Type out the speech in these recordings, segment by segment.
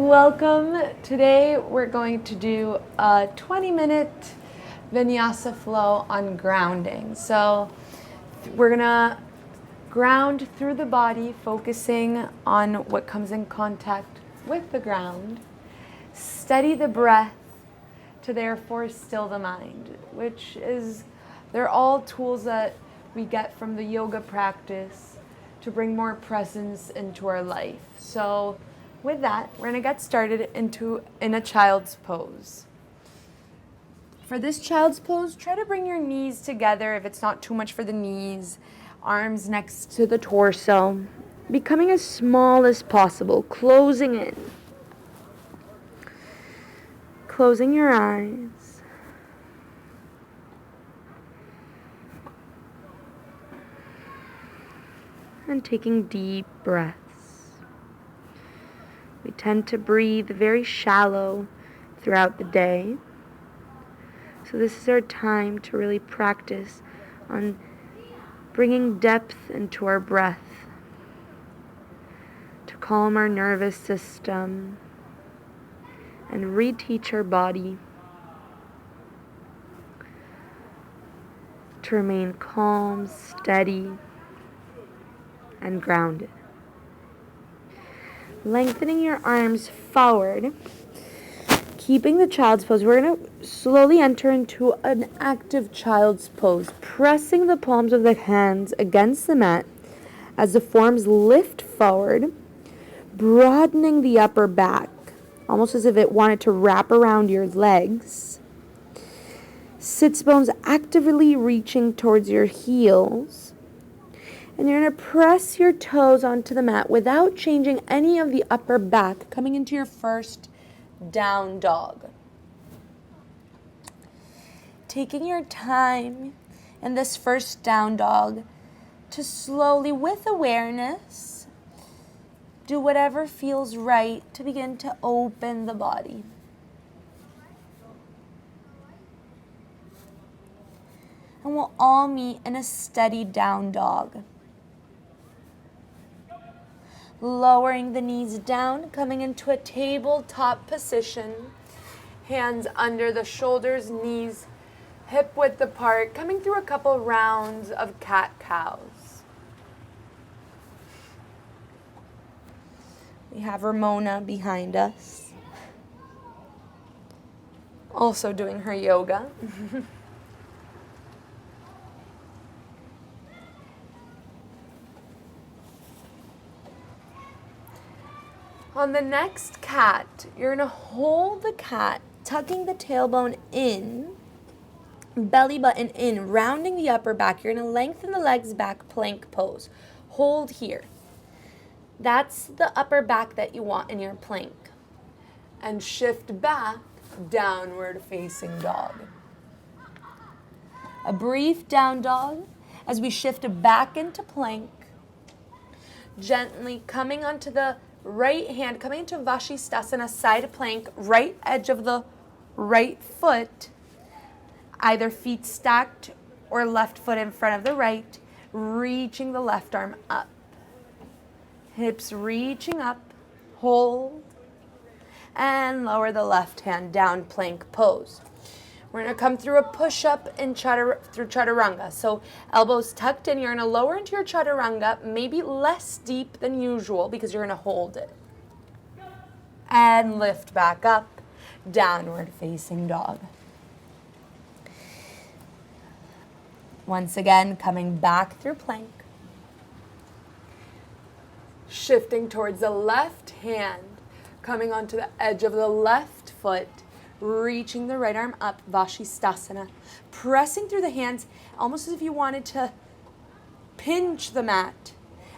Welcome. Today we're going to do a 20-minute vinyasa flow on grounding. So we're gonna ground through the body, focusing on what comes in contact with the ground. Steady the breath to therefore still the mind, they're all tools that we get from the yoga practice to bring more presence into our life. So with that, we're going to get started in a child's pose. For this child's pose, try to bring your knees together if it's not too much for the knees, arms next to the torso, becoming as small as possible, closing in. Closing your eyes. And taking deep breaths. We tend to breathe very shallow throughout the day. So this is our time to really practice on bringing depth into our breath, to calm our nervous system and reteach our body to remain calm, steady, and grounded. Lengthening your arms forward, keeping the child's pose. We're going to slowly enter into an active child's pose, pressing the palms of the hands against the mat as the forearms lift forward, broadening the upper back, almost as if it wanted to wrap around your legs. Sits bones actively reaching towards your heels. And you're going to press your toes onto the mat without changing any of the upper back, coming into your first down dog. Taking your time in this first down dog to slowly, with awareness, do whatever feels right to begin to open the body. And we'll all meet in a steady down dog. Lowering the knees down, coming into a tabletop position. Hands under the shoulders, knees hip width apart, coming through a couple rounds of cat-cows. We have Ramona behind us, also doing her yoga. On the next cat, you're going to hold the cat, tucking the tailbone in, belly button in, rounding the upper back. You're going to lengthen the legs back, plank pose. Hold here. That's the upper back that you want in your plank. And shift back, downward facing dog. A brief down dog as we shift back into plank. Gently coming onto the right hand, coming into Vashisthasana, side plank, right edge of the right foot, either feet stacked or left foot in front of the right, reaching the left arm up. Hips reaching up, hold, and lower the left hand down, plank pose. We're going to come through a push-up in through Chaturanga. So elbows tucked in. You're going to lower into your Chaturanga, maybe less deep than usual because you're going to hold it. And lift back up, downward facing dog. Once again, coming back through plank. Shifting towards the left hand, coming onto the edge of the left foot. Reaching the right arm up, Vashisthasana. Pressing through the hands, almost as if you wanted to pinch the mat.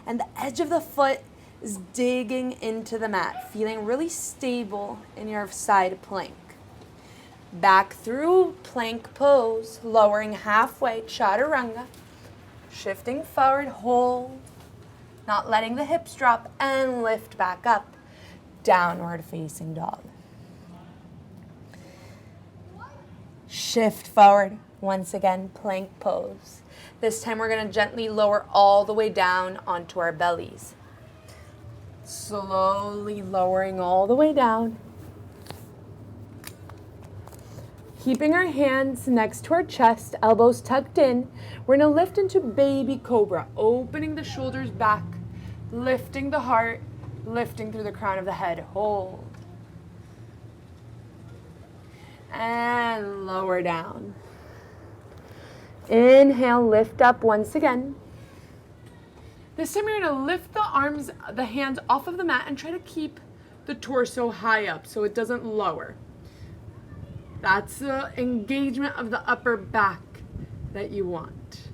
And the edge of the foot is digging into the mat, feeling really stable in your side plank. Back through plank pose, lowering halfway, Chaturanga. Shifting forward, hold. Not letting the hips drop, and lift back up, downward facing dog. Shift forward, once again, plank pose. This time we're going to gently lower all the way down onto our bellies. Slowly lowering all the way down. Keeping our hands next to our chest, elbows tucked in, we're going to lift into baby cobra, opening the shoulders back, lifting the heart, lifting through the crown of the head. Hold. And lower down. Inhale, lift up once again. This time you're going to lift the hands off of the mat and try to keep the torso high up so it doesn't lower. That's the engagement of the upper back that you want.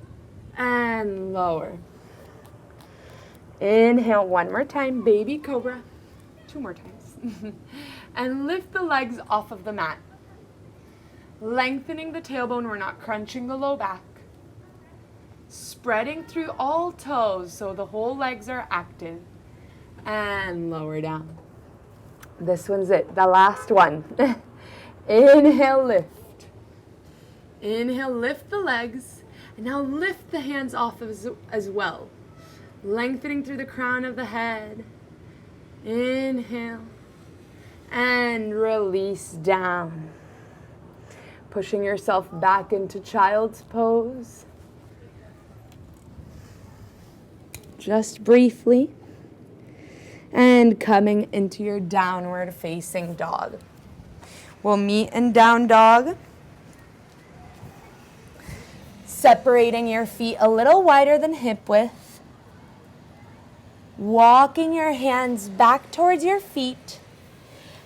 And lower. Inhale one more time, baby cobra. 2 more times. And lift the legs off of the mat. Lengthening the tailbone, we're not crunching the low back. Spreading through all toes so the whole legs are active. And lower down. This one's it, the last one. Inhale, lift. Inhale, lift the legs. And now lift the hands off as well. Lengthening through the crown of the head. Inhale. And release down. Pushing yourself back into child's pose. Just briefly. And coming into your downward facing dog. We'll meet in down dog. Separating your feet a little wider than hip width. Walking your hands back towards your feet.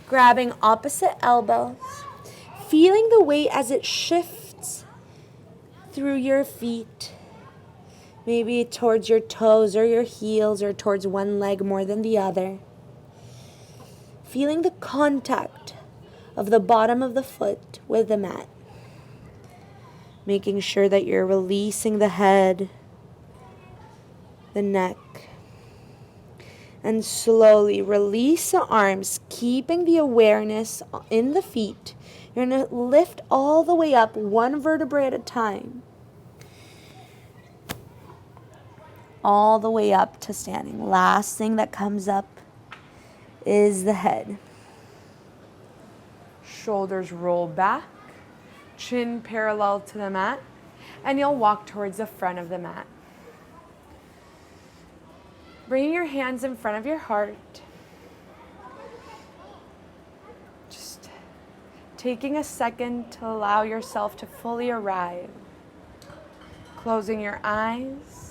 Grabbing opposite elbows. Feeling the weight as it shifts through your feet. Maybe towards your toes or your heels or towards one leg more than the other. Feeling the contact of the bottom of the foot with the mat. Making sure that you're releasing the head, the neck. And slowly release the arms, keeping the awareness in the feet. You're going to lift all the way up, one vertebrae at a time. All the way up to standing. Last thing that comes up is the head. Shoulders roll back, chin parallel to the mat, and you'll walk towards the front of the mat. Bringing your hands in front of your heart. Just taking a second to allow yourself to fully arrive. Closing your eyes.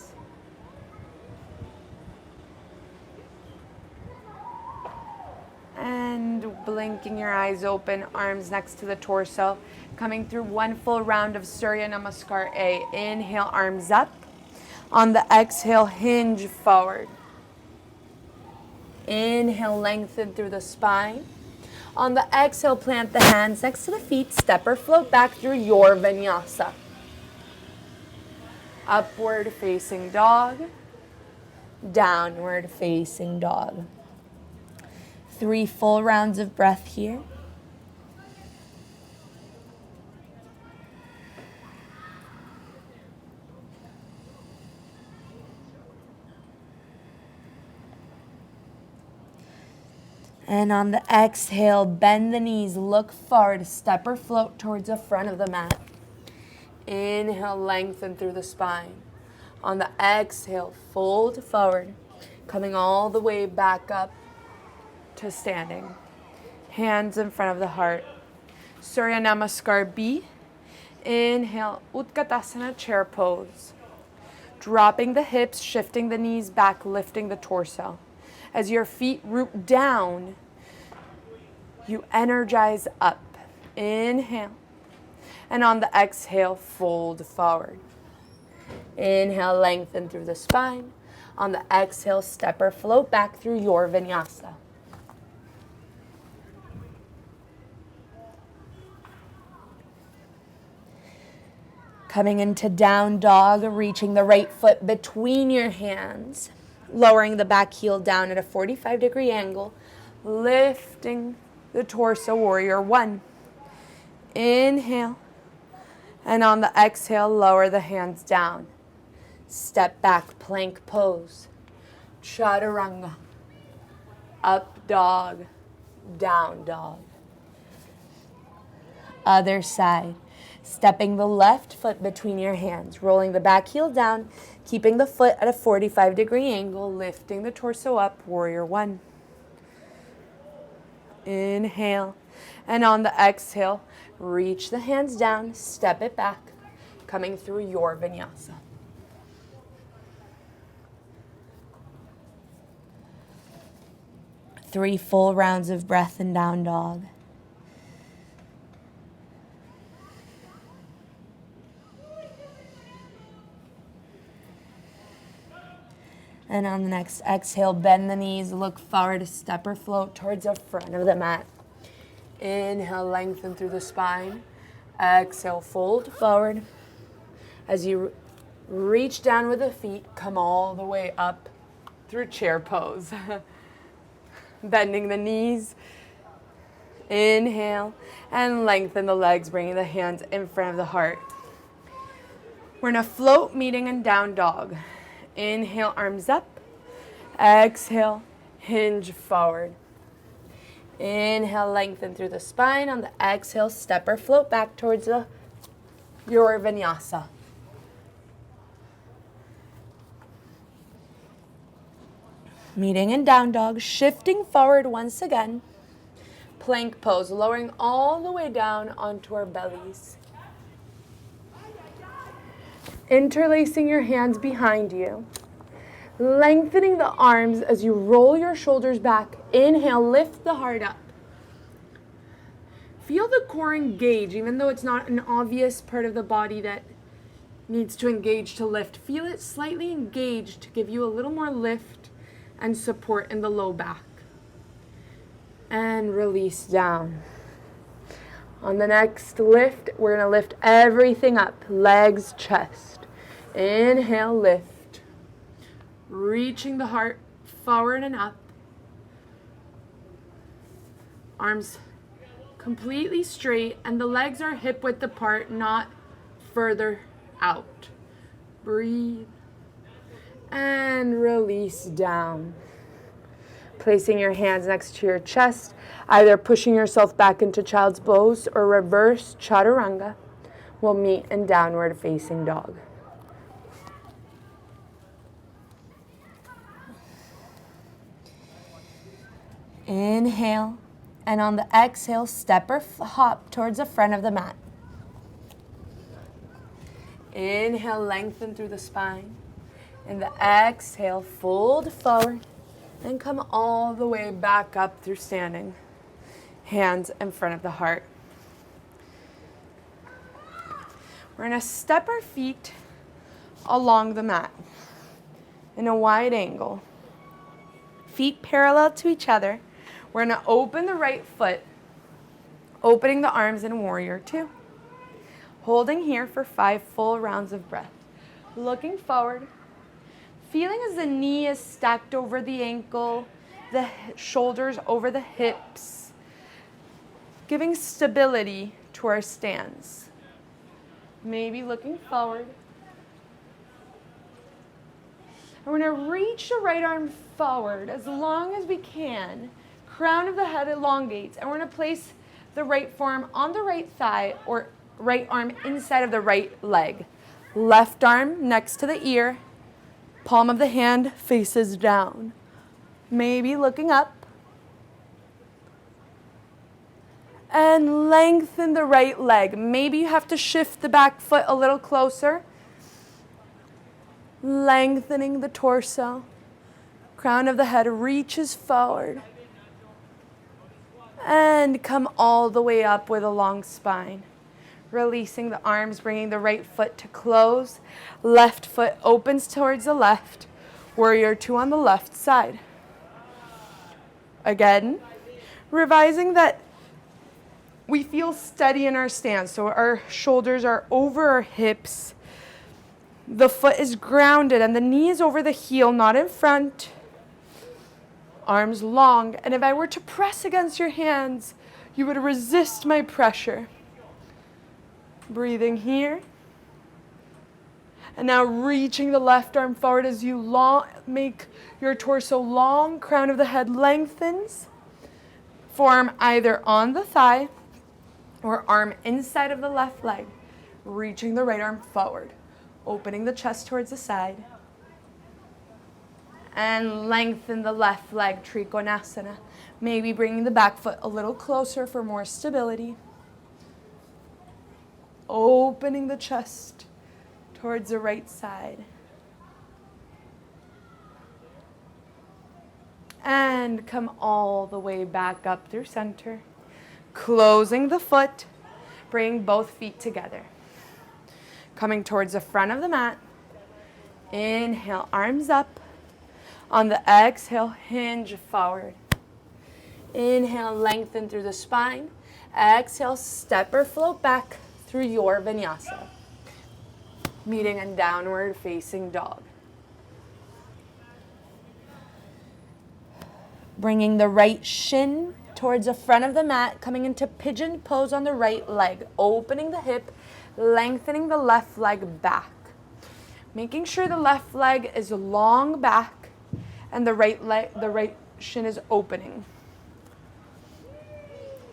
And blinking your eyes open, arms next to the torso. Coming through one full round of Surya Namaskar A. Inhale, arms up. On the exhale, hinge forward. Inhale, lengthen through the spine. On the exhale, plant the hands next to the feet. Step or float back through your vinyasa. Upward facing dog. Downward facing dog. 3 full rounds of breath here. And on the exhale, bend the knees, look forward, step or float towards the front of the mat. Inhale, lengthen through the spine. On the exhale, fold forward, coming all the way back up to standing. Hands in front of the heart. Surya Namaskar B. Inhale, Utkatasana chair pose. Dropping the hips, shifting the knees back, lifting the torso. As your feet root down, you energize up. Inhale. And on the exhale, fold forward. Inhale, lengthen through the spine. On the exhale, step or float back through your vinyasa. Coming into down dog, reaching the right foot between your hands. Lowering the back heel down at a 45-degree angle. Lifting the torso, warrior 1. Inhale. And on the exhale, lower the hands down. Step back, plank pose. Chaturanga. Up dog, down dog. Other side. Stepping the left foot between your hands, rolling the back heel down, keeping the foot at a 45-degree angle, lifting the torso up, warrior one. Inhale, and on the exhale, reach the hands down, step it back, coming through your vinyasa. Three full rounds of breath in down dog. And on the next exhale, bend the knees, look forward, step or float towards the front of the mat. Inhale, lengthen through the spine. Exhale, fold forward. As you reach down with the feet, come all the way up through chair pose. Bending the knees. Inhale, and lengthen the legs, bringing the hands in front of the heart. We're in a float meeting in down dog. Inhale, arms up. Exhale, hinge forward. Inhale, lengthen through the spine. On the exhale, step or float back towards your vinyasa. Meeting in down dog, shifting forward once again. Plank pose, lowering all the way down onto our bellies. Interlacing your hands behind you. Lengthening the arms as you roll your shoulders back. Inhale, lift the heart up. Feel the core engage, even though it's not an obvious part of the body that needs to engage to lift. Feel it slightly engaged to give you a little more lift and support in the low back. And release down. On the next lift, we're going to lift everything up. Legs, chest. Inhale, lift. Reaching the heart forward and up. Arms completely straight, and the legs are hip width apart, not further out. Breathe. And release down. Placing your hands next to your chest, either pushing yourself back into child's pose or reverse chaturanga. We'll meet in downward facing dog. Inhale, and on the exhale, step or hop towards the front of the mat. Inhale, lengthen through the spine. In the exhale, fold forward and come all the way back up through standing. Hands in front of the heart. We're going to step our feet along the mat in a wide angle. Feet parallel to each other. We're going to open the right foot, opening the arms in warrior two. Holding here for 5 full rounds of breath. Looking forward. Feeling as the knee is stacked over the ankle, the shoulders over the hips. Giving stability to our stance. Maybe looking forward. And we're going to reach the right arm forward as long as we can. Crown of the head elongates. And we're going to place the right forearm on the right thigh or right arm inside of the right leg. Left arm next to the ear. Palm of the hand faces down. Maybe looking up. And lengthen the right leg. Maybe you have to shift the back foot a little closer. Lengthening the torso. Crown of the head reaches forward. And come all the way up with a long spine. Releasing the arms, bringing the right foot to close. Left foot opens towards the left. Warrior two on the left side. Again, revising that we feel steady in our stance. So our shoulders are over our hips. The foot is grounded and the knee is over the heel, not in front. Arms long. And if I were to press against your hands, you would resist my pressure. Breathing here. And now reaching the left arm forward as you make your torso long, crown of the head lengthens. Forearm either on the thigh or arm inside of the left leg. Reaching the right arm forward. Opening the chest towards the side. And lengthen the left leg, Trikonasana. Maybe bringing the back foot a little closer for more stability. Opening the chest towards the right side. And come all the way back up through center. Closing the foot. Bring both feet together. Coming towards the front of the mat. Inhale, arms up. On the exhale, hinge forward. Inhale, lengthen through the spine. Exhale, step or float back through your vinyasa. Meeting in downward facing dog. Bringing the right shin towards the front of the mat, coming into pigeon pose on the right leg. Opening the hip, lengthening the left leg back. Making sure the left leg is long back and the right shin is opening.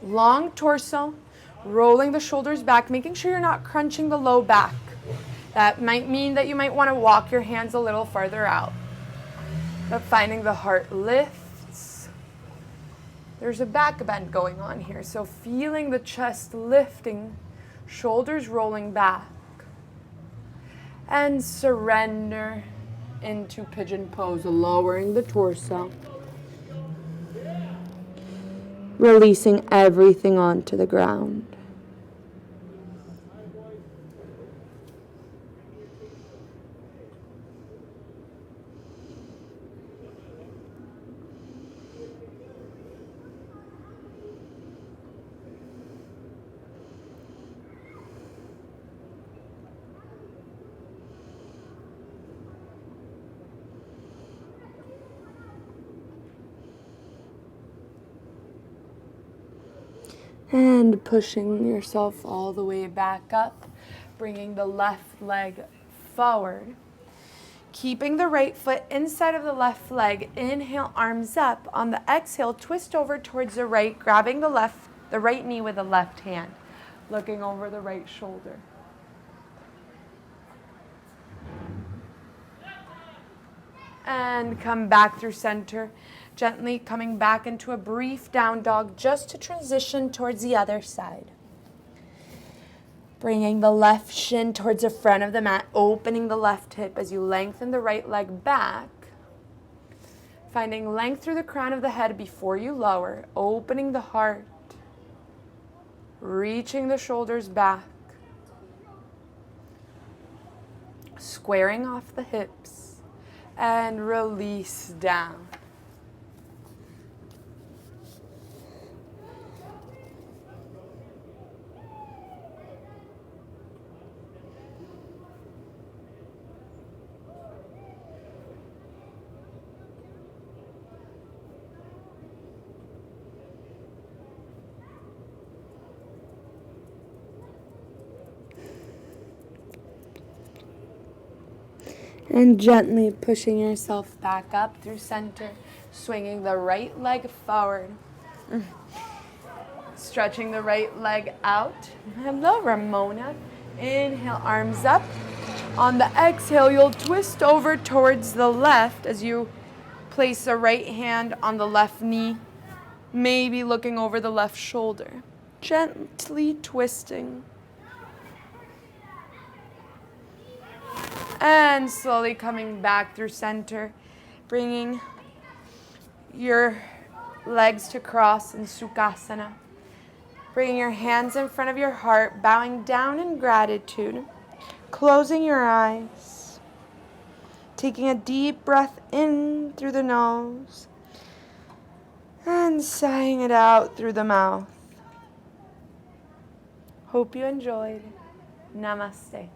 Long torso, rolling the shoulders back, making sure you're not crunching the low back. That might mean that you might want to walk your hands a little farther out. But finding the heart lifts. There's a back bend going on here, so feeling the chest lifting, shoulders rolling back. And surrender into pigeon pose, lowering the torso. Releasing everything onto the ground. And pushing yourself all the way back up, bringing the left leg forward. Keeping the right foot inside of the left leg. Inhale, arms up. On the exhale, twist over towards the right, grabbing the right knee with the left hand, looking over the right shoulder. And come back through center. Gently coming back into a brief down dog just to transition towards the other side. Bringing the left shin towards the front of the mat, opening the left hip as you lengthen the right leg back. Finding length through the crown of the head before you lower, opening the heart. Reaching the shoulders back. Squaring off the hips and release down. And gently pushing yourself back up through center, swinging the right leg forward. Stretching the right leg out. Hello, Ramona. Inhale, arms up. On the exhale, you'll twist over towards the left as you place the right hand on the left knee, maybe looking over the left shoulder. Gently twisting. And slowly coming back through center, bringing your legs to cross in Sukhasana. Bringing your hands in front of your heart, bowing down in gratitude, closing your eyes, taking a deep breath in through the nose, and sighing it out through the mouth. Hope you enjoyed. Namaste.